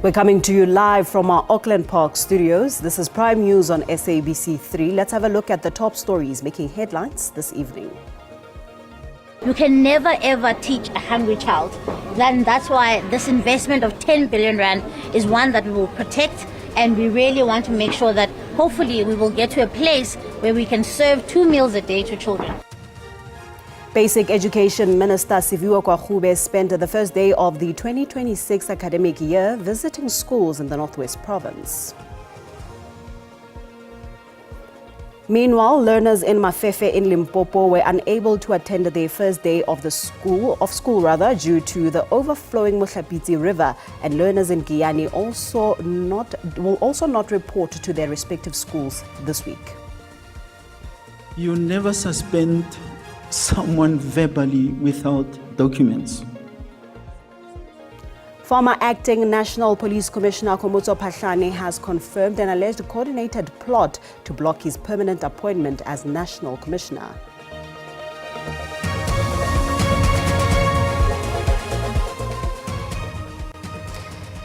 We're coming to you live from our Auckland Park studios. This is Prime News on SABC 3. Let's have a look at the top stories making headlines this evening. You can never ever teach a hungry child. Then that's why this investment of 10 billion rand is one that we will protect, and we really want to make sure that hopefully we will get to a place where we can serve 2 meals a day to children. Basic Education Minister Siviwe Kwagube spent the first day of the 2026 academic year visiting schools in the Northwest Province. Meanwhile, learners in Mafefe in Limpopo were unable to attend their first day of school due to the overflowing Mohlapitsi River, and learners in Giyani will also not report to their respective schools this week. You never suspend someone verbally without documents. Former acting National Police Commissioner Khomotso Phahlane has confirmed an alleged coordinated plot to block his permanent appointment as National Commissioner.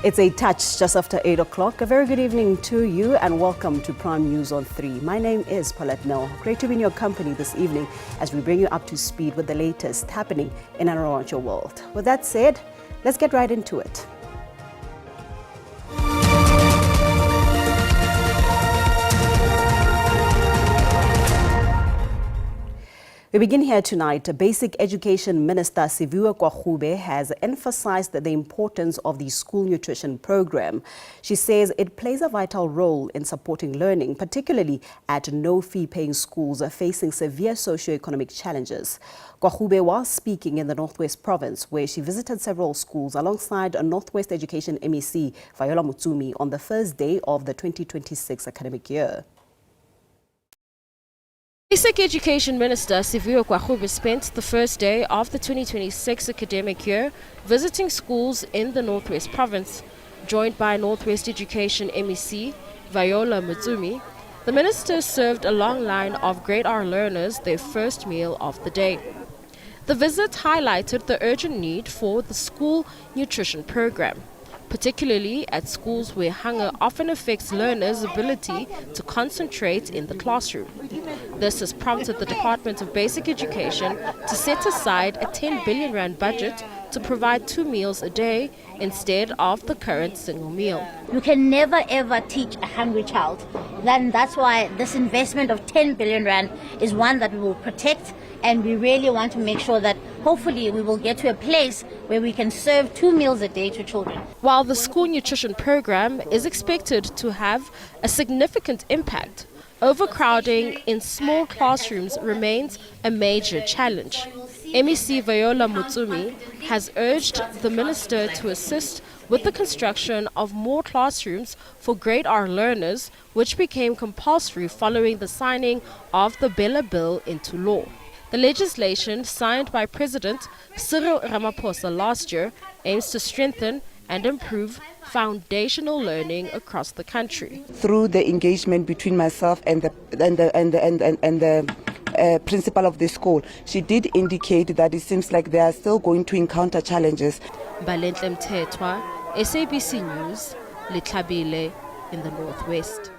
It's a touch just after 8 o'clock. A very good evening to you and welcome to Prime News on 3. My name is Paulette Nell. Great to be in your company this evening as we bring you up to speed with the latest happening in and around your world. With that said, let's get right into it. We begin here tonight. Basic Education Minister Siviwe Kwagube has emphasized the importance of the school nutrition program. She says it plays a vital role in supporting learning, particularly at no-fee paying schools facing severe socio-economic challenges. Kwagube was speaking in the Northwest Province, where she visited several schools alongside a Northwest Education MEC, Viola Mutsumi, on the first day of the 2026 academic year. Basic Education Minister Siviwe Kwagube spent the first day of the 2026 academic year visiting schools in the Northwest Province. Joined by Northwest Education MEC Viola Mutsumi, the minister served a long line of grade R learners their first meal of the day. The visit highlighted the urgent need for the school nutrition program, particularly at schools where hunger often affects learners' ability to concentrate in the classroom. This has prompted the Department of Basic Education to set aside a 10 billion rand budget to provide 2 meals a day instead of the current single meal. You can never ever teach a hungry child. Then that's why this investment of 10 billion rand is one that we will protect, and we really want to make sure that hopefully we will get to a place where we can serve 2 meals a day to children. While the school nutrition program is expected to have a significant impact, overcrowding in small classrooms remains a major challenge. MEC Viola Mutsumi has urged the minister to assist with the construction of more classrooms for grade R learners, which became compulsory following the signing of the Bella Bill into law. The legislation, signed by President Cyril Ramaphosa last year, aims to strengthen and improve foundational learning across the country. Through the engagement between myself and the principal of the school, she did indicate that it seems like they are still going to encounter challenges. Balentle Mthethwa, SABC News, Litlhabile in the Northwest.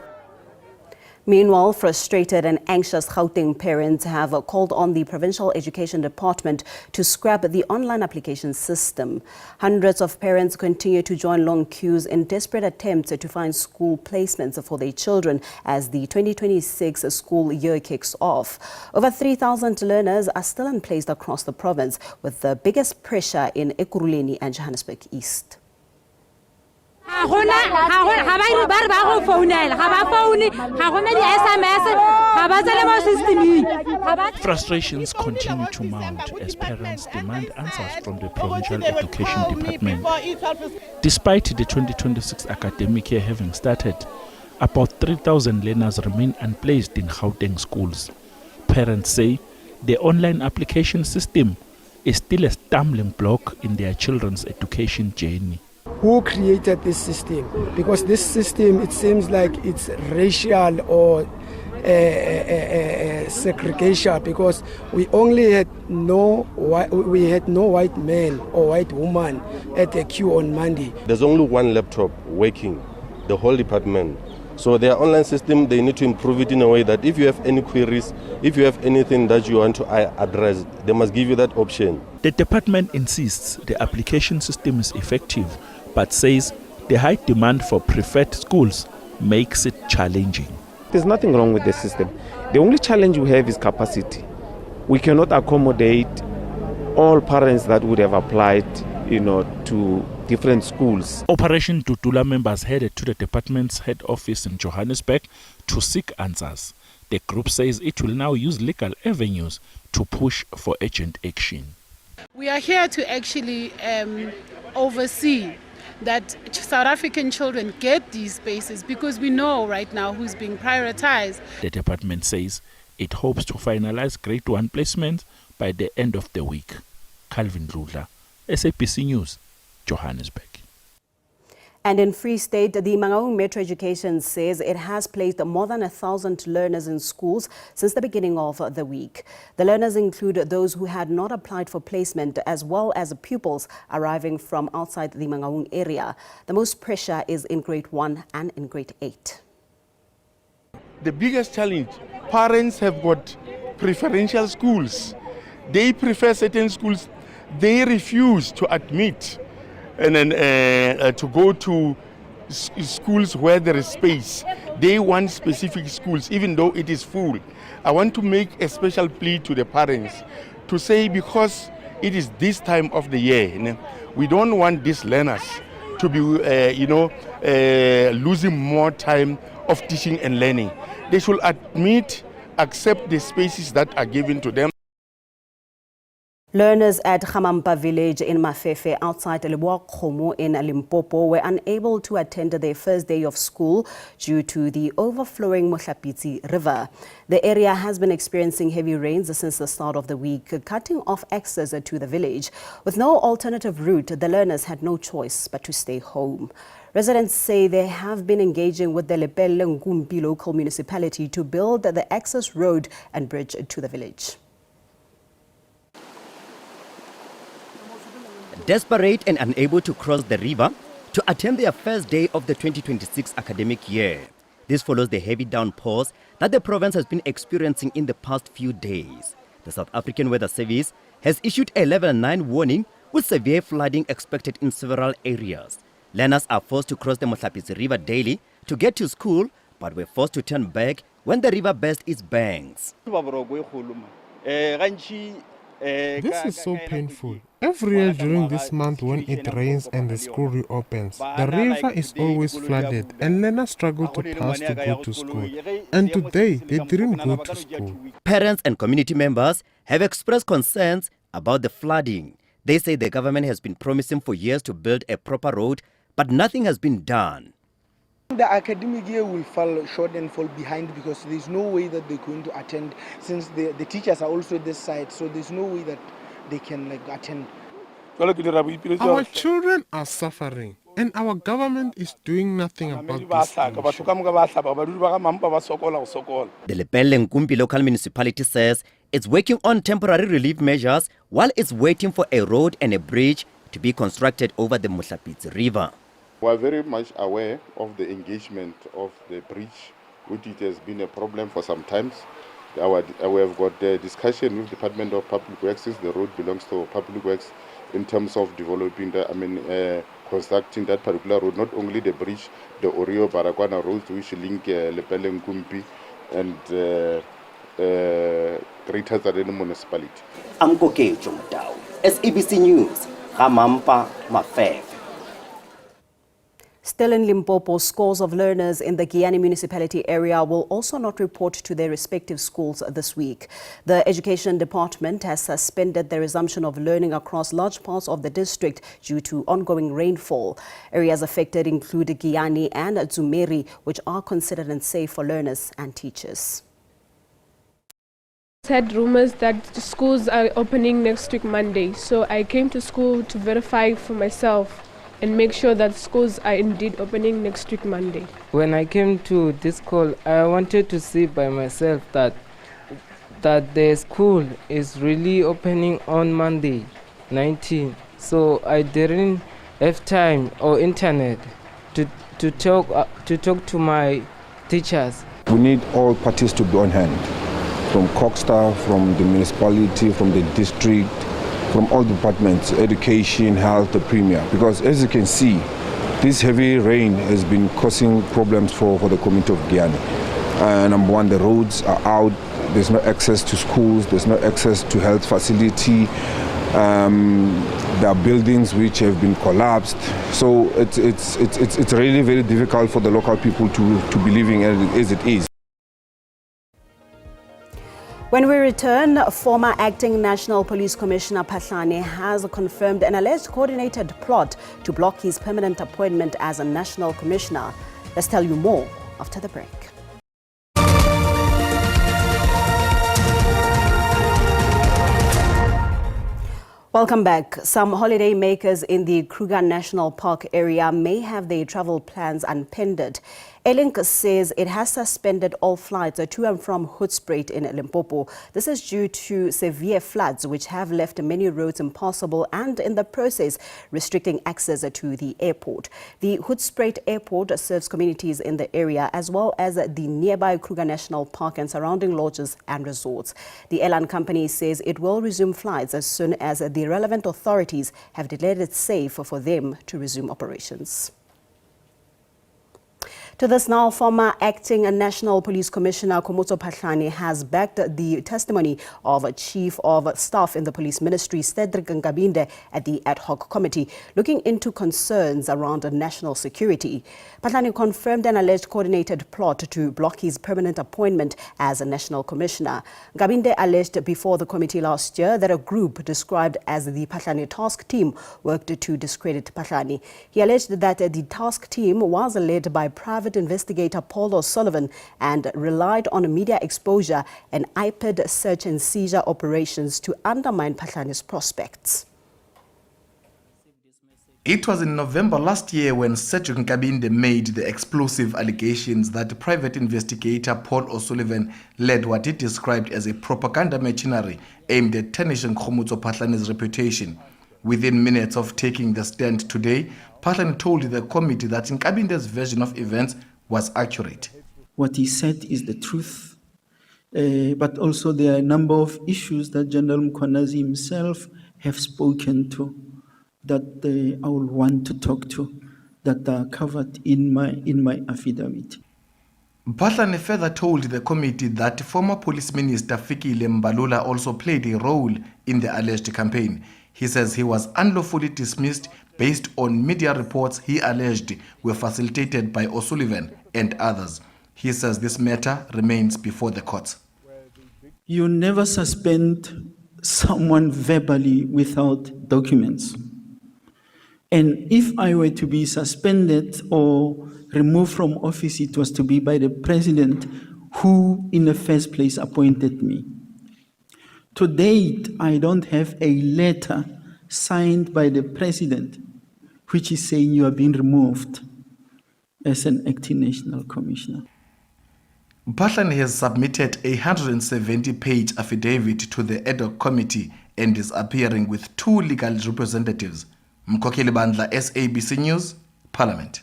Meanwhile, frustrated and anxious Gauteng parents have called on the Provincial Education Department to scrap the online application system. Hundreds of parents continue to join long queues in desperate attempts to find school placements for their children as the 2026 school year kicks off. Over 3,000 learners are still unplaced across the province, with the biggest pressure in Ekurhuleni and Johannesburg East. Frustrations continue to mount as parents demand answers from the Provincial Education Department. Despite the 2026 academic year having started, about 3,000 learners remain unplaced in Gauteng schools. Parents say the online application system is still a stumbling block in their children's education journey. Who created this system? Because this system, it seems like it's racial or segregation, because we had no white man or white woman at the queue on Monday. There's only one laptop working, the whole department. So their online system, they need to improve it in a way that if you have any queries, if you have anything that you want to address, they must give you that option. The department insists the application system is effective, but says the high demand for preferred schools makes it challenging. There's nothing wrong with the system. The only challenge we have is capacity. We cannot accommodate all parents that would have applied, to different schools. Operation Tutula members headed to the department's head office in Johannesburg to seek answers. The group says it will now use legal avenues to push for urgent action. We are here to actually oversee that South African children get these spaces, because we know right now who's being prioritized. The department says it hopes to finalize grade 1 placements by the end of the week. Calvin Ludla, SABC News, Johannesburg. And in Free State, the Mangaung Metro Education says it has placed more than 1,000 learners in schools since the beginning of the week. The learners include those who had not applied for placement, as well as pupils arriving from outside the Mangaung area. The most pressure is in grade 1 and in grade 8. The biggest challenge, parents have got preferential schools. They prefer certain schools. They refuse to admit and then to go to schools where there is space. They want specific schools, even though it is full. I want to make a special plea to the parents to say, because it is this time of the year, we don't want these learners to be, losing more time of teaching and learning. They should accept the spaces that are given to them. Learners at Khamampa village in Mafefe outside Livestock in Limpopo were unable to attend their first day of school due to the overflowing Mohlapitsi River. The area has been experiencing heavy rains since the start of the week, cutting off access to the village. With no alternative route, the learners had no choice but to stay home. Residents say they have been engaging with the Lepelle local municipality to build the access road and bridge to the village. Desperate and unable to cross the river to attend their first day of the 2026 academic year. This follows the heavy downpours that the province has been experiencing in the past few days. The South African Weather Service has issued a level 9 warning with severe flooding expected in several areas. Learners are forced to cross the Mohlapitsi River daily to get to school, but were forced to turn back when the river burst its banks. This is so painful. Every year during this month when it rains and the school reopens, the river is always flooded and learners struggle to pass to go to school. And today, they didn't go to school. Parents and community members have expressed concerns about the flooding. They say the government has been promising for years to build a proper road, but nothing has been done. The academic year will fall short and fall behind because there's no way that they're going to attend, since the teachers are also at this side, so there's no way that they can attend. Our children are suffering and our government is doing nothing about this issue. The Lepelle local municipality says it's working on temporary relief measures while it's waiting for a road and a bridge to be constructed over the Mohlapitsi River. We are very much aware of the engagement of the bridge, which it has been a problem for some time. We have got a discussion with the Department of Public Works, since the road belongs to Public Works, in terms of developing constructing that particular road, not only the bridge, the Orio Barakwana roads, which link Lepelle and Greater Tzareni municipality. I'm Koke Jomdao, SABC News, Khamampa, Mafefe. Still in Limpopo, scores of learners in the Giyani municipality area will also not report to their respective schools this week. The Education Department has suspended the resumption of learning across large parts of the district due to ongoing rainfall. Areas affected include Giyani and Dzumeri, which are considered unsafe for learners and teachers. I had rumors that the schools are opening next week Monday, so I came to school to verify for myself and make sure that schools are indeed opening next week Monday. When I came to this school, I wanted to see by myself that the school is really opening on Monday, 19. So I didn't have time or internet to talk to my teachers. We need all parties to be on hand, from Coxstar, from the municipality, from the district, from all departments, education, health, the premier. Because as you can see, this heavy rain has been causing problems for the community of Guyana. Number one, the roads are out, there's no access to schools, there's no access to health facility. There are buildings which have been collapsed. So it's really very difficult for the local people to be living as it is. When we return, former acting National Police Commissioner Phahlane has confirmed an alleged coordinated plot to block his permanent appointment as a National Commissioner. Let's tell you more after the break. Welcome back. Some holiday makers in the Kruger National Park area may have their travel plans unpended. Airlink says it has suspended all flights to and from Hoedspruit in Limpopo. This is due to severe floods which have left many roads impassable and in the process restricting access to the airport. The Hoedspruit Airport serves communities in the area as well as the nearby Kruger National Park and surrounding lodges and resorts. The airline company says it will resume flights as soon as the relevant authorities have declared it safe for them to resume operations. To this now, former acting National Police Commissioner Khomotso Phahlane has backed the testimony of Chief of Staff in the Police Ministry, Cedric Nkabinde, at the ad hoc committee, looking into concerns around national security. Phahlane confirmed an alleged coordinated plot to block his permanent appointment as a National Commissioner. Nkabinde alleged before the committee last year that a group described as the Phahlane Task Team worked to discredit Phahlane. He alleged that the task team was led by private investigator Paul O'Sullivan and relied on media exposure and iPad search and seizure operations to undermine Phahlane's prospects. It was in November last year when Cedric Nkabinde made the explosive allegations that private investigator Paul O'Sullivan led what he described as a propaganda machinery aimed at tarnishing Khomotso Phahlane's reputation. Within minutes of taking the stand today, Phahlane told the committee that Nkabinde's version of events was accurate. What he said is the truth, but also there are a number of issues that General Mkhwanazi himself have spoken to that I will want to talk to, that are covered in my affidavit. Phahlane further told the committee that former Police Minister Fikile Mbalula also played a role in the alleged campaign. He says he was unlawfully dismissed based on media reports he alleged were facilitated by O'Sullivan and others. He says this matter remains before the courts. You never suspend someone verbally without documents. And if I were to be suspended or removed from office, it was to be by the president who in the first place appointed me. To date, I don't have a letter signed by the president which is saying you are being removed as an acting national commissioner. Phahlane has submitted a 170-page affidavit to the ad hoc committee and is appearing with 2 legal representatives. Mkhokeli Bandla, SABC News, Parliament.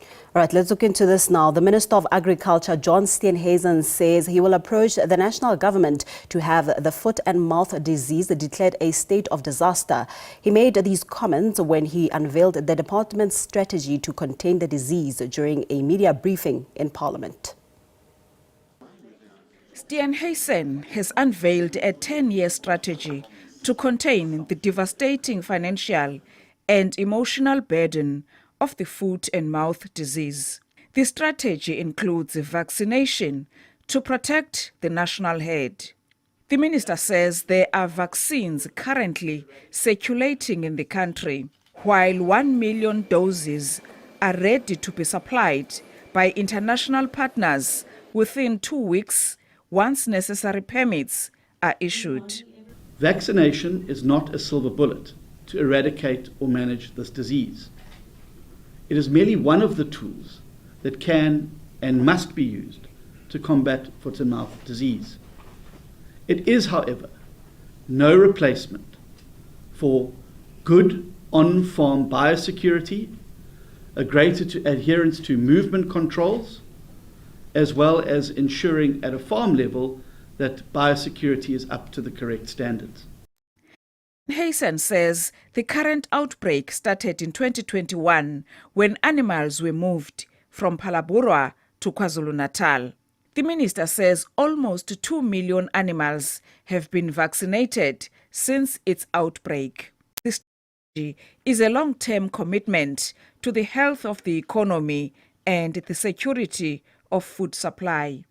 All right, let's look into this now. The Minister of Agriculture, John Steenhuisen, says he will approach the national government to have the foot and mouth disease declared a state of disaster. He made these comments when he unveiled the department's strategy to contain the disease during a media briefing in Parliament. Steenhuisen has unveiled a 10-year strategy to contain the devastating financial and emotional burden of the foot and mouth disease. The strategy includes vaccination to protect the national herd. The minister says there are vaccines currently circulating in the country, while 1 million doses are ready to be supplied by international partners within 2 weeks once necessary permits are issued. Vaccination is not a silver bullet. to eradicate or manage this disease. It is merely one of the tools that can and must be used to combat foot and mouth disease. It is, however, no replacement for good on-farm biosecurity, a greater adherence to movement controls, as well as ensuring at a farm level that biosecurity is up to the correct standards. Haysen says the current outbreak started in 2021 when animals were moved from Phalaborwa to KwaZulu-Natal. The minister says almost 2 million animals have been vaccinated since its outbreak. This strategy is a long-term commitment to the health of the economy and the security of food supply.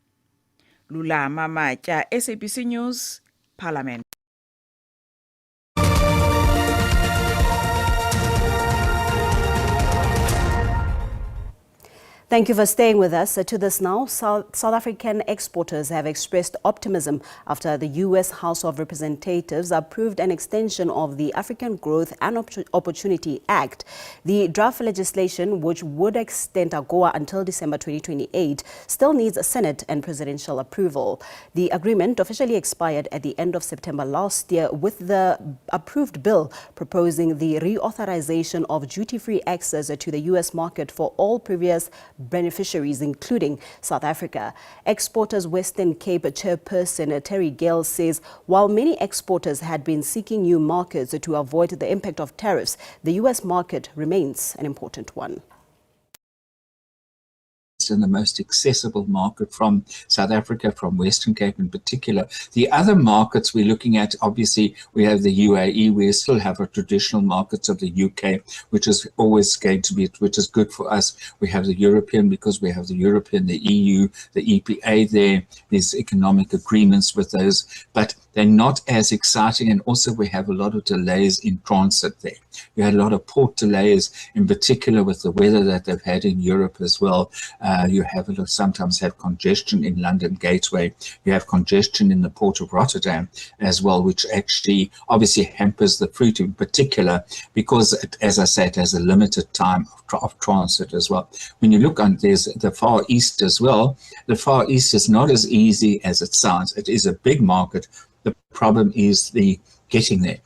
Lulama Matya, SABC News, Parliament. Thank you for staying with us. To this now, South African exporters have expressed optimism after the U.S. House of Representatives approved an extension of the African Growth and Opportunity Act. The draft legislation, which would extend AGOA until December 2028, still needs Senate and presidential approval. The agreement officially expired at the end of September last year, with the approved bill proposing the reauthorization of duty-free access to the U.S. market for all previous beneficiaries, including South Africa. Exporters Western Cape chairperson Terry Gale says while many exporters had been seeking new markets to avoid the impact of tariffs, the U.S. market remains an important one. And the most accessible market from South Africa, from Western Cape in particular. The other markets we're looking at, obviously, we have the UAE. We still have our traditional markets of the UK, which is always going to be, which is good for us. We have the European, because we have the European, the EU, the EPA there. There's economic agreements with those, but they're not as exciting. And also we have a lot of delays in transit there. We had a lot of port delays, in particular with the weather that they've had in Europe as well. You have sometimes have congestion in London Gateway. You have congestion in the port of Rotterdam as well, which actually obviously hampers the fruit in particular, because it, as I said, has a limited time of transit as well. When you look on, there's the Far East as well. The Far East is not as easy as it sounds. It is a big market. The problem is the getting there.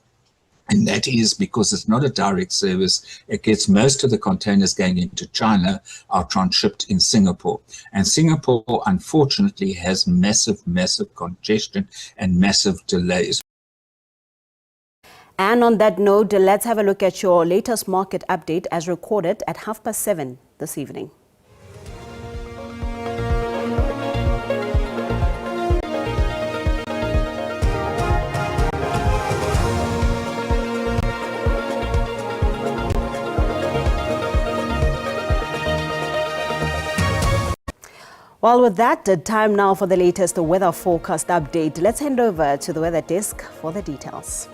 And that is because it's not a direct service. It gets most of the containers going into China are transshipped in Singapore. And Singapore, unfortunately, has massive, massive congestion and massive delays. And on that note, let's have a look at your latest market update as recorded at 7:30 this evening. Well, with that, time now for the latest weather forecast update. Let's hand over to the weather desk for the details.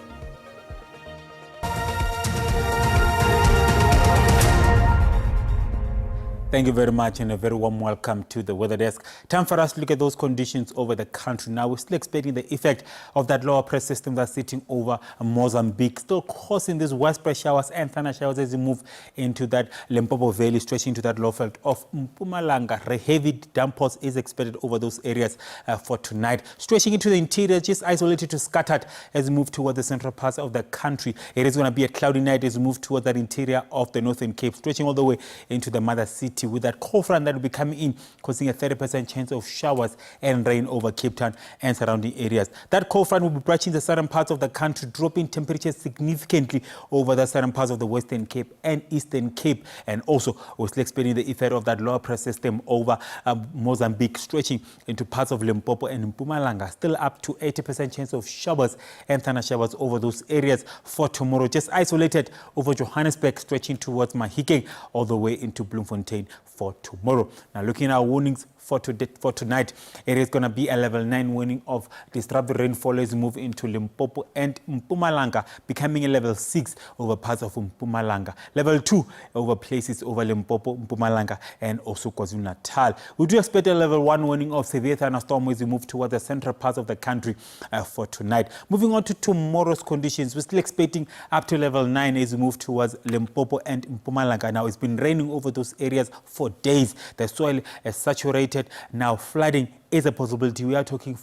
Thank you very much and a very warm welcome to the weather desk. Time for us to look at those conditions over the country. Now we're still expecting the effect of that lower pressure system that's sitting over Mozambique, still causing these widespread showers and thunder showers as we move into that Limpopo Valley, stretching to that low field of Mpumalanga. Heavy downpours is expected over those areas for tonight. Stretching into the interior, just isolated to scattered as we move towards the central parts of the country. It is going to be a cloudy night as we move towards that interior of the Northern Cape, stretching all the way into the mother city, with that cold front that will be coming in, causing a 30% chance of showers and rain over Cape Town and surrounding areas. That cold front will be branching the southern parts of the country, dropping temperatures significantly over the southern parts of the Western Cape and Eastern Cape. And also, we're still expecting the effect of that lower pressure system over Mozambique, stretching into parts of Limpopo and Mpumalanga. Still up to 80% chance of showers and thunder showers over those areas for tomorrow. Just isolated over Johannesburg, stretching towards Mahikeng all the way into Bloemfontein for tomorrow. Now looking at our warnings for tonight. It is going to be a level 9 warning of disrupted rainfall as we move into Limpopo and Mpumalanga, becoming a level 6 over parts of Mpumalanga. Level 2 over places over Limpopo, Mpumalanga, and also KwaZulu-Natal. We do expect a level 1 warning of severe thunderstorm as we move towards the central parts of the country for tonight. Moving on to tomorrow's conditions, we're still expecting up to level 9 as we move towards Limpopo and Mpumalanga. Now, it's been raining over those areas for days. The soil is saturated. Now, flooding is a possibility. We are talking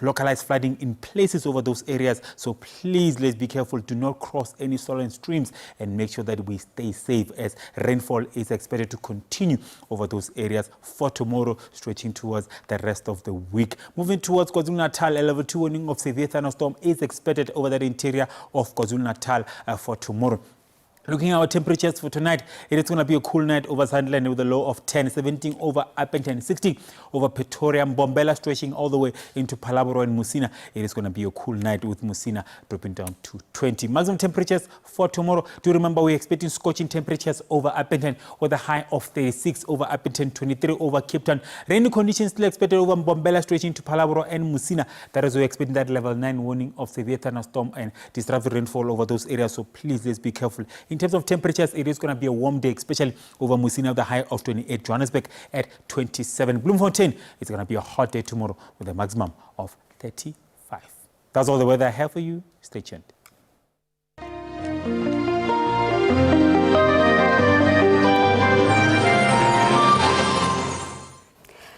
localized flooding in places over those areas. So please, let's be careful. Do not cross any soil and streams, and make sure that we stay safe as rainfall is expected to continue over those areas for tomorrow, stretching towards the rest of the week. Moving towards KwaZulu-Natal, a level 2 warning of severe thunderstorm is expected over the interior of KwaZulu-Natal for tomorrow. Looking at our temperatures for tonight, it is going to be a cool night over Sandland with a low of 10, 17 over Appington, 16 over Pretoria, Mbombela stretching all the way into Palabro and Musina. It is going to be a cool night with Musina dropping down to 20. Maximum temperatures for tomorrow. Do remember we're expecting scorching temperatures over Appington with a high of 36 over Appington, 23 over Cape Town. Rainy conditions still expected over Mbombela stretching to Palabro and Musina. That is, we're expecting that level 9 warning of severe thunderstorm and disruptive rainfall over those areas. So please, let's be careful. In terms of temperatures, it is going to be a warm day, especially over Musina with a high of 28, Johannesburg at 27. Bloemfontein, it's going to be a hot day tomorrow with a maximum of 35. That's all the weather I have for you. Stay tuned.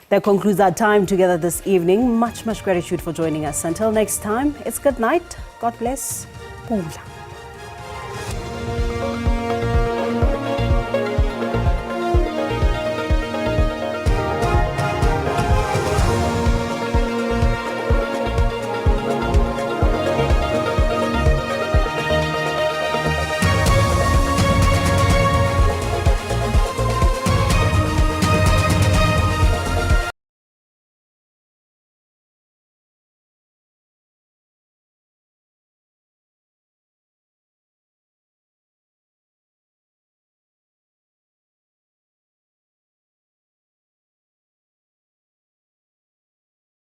That concludes our time together this evening. Much gratitude for joining us. Until next time, it's good night. God bless. Pula.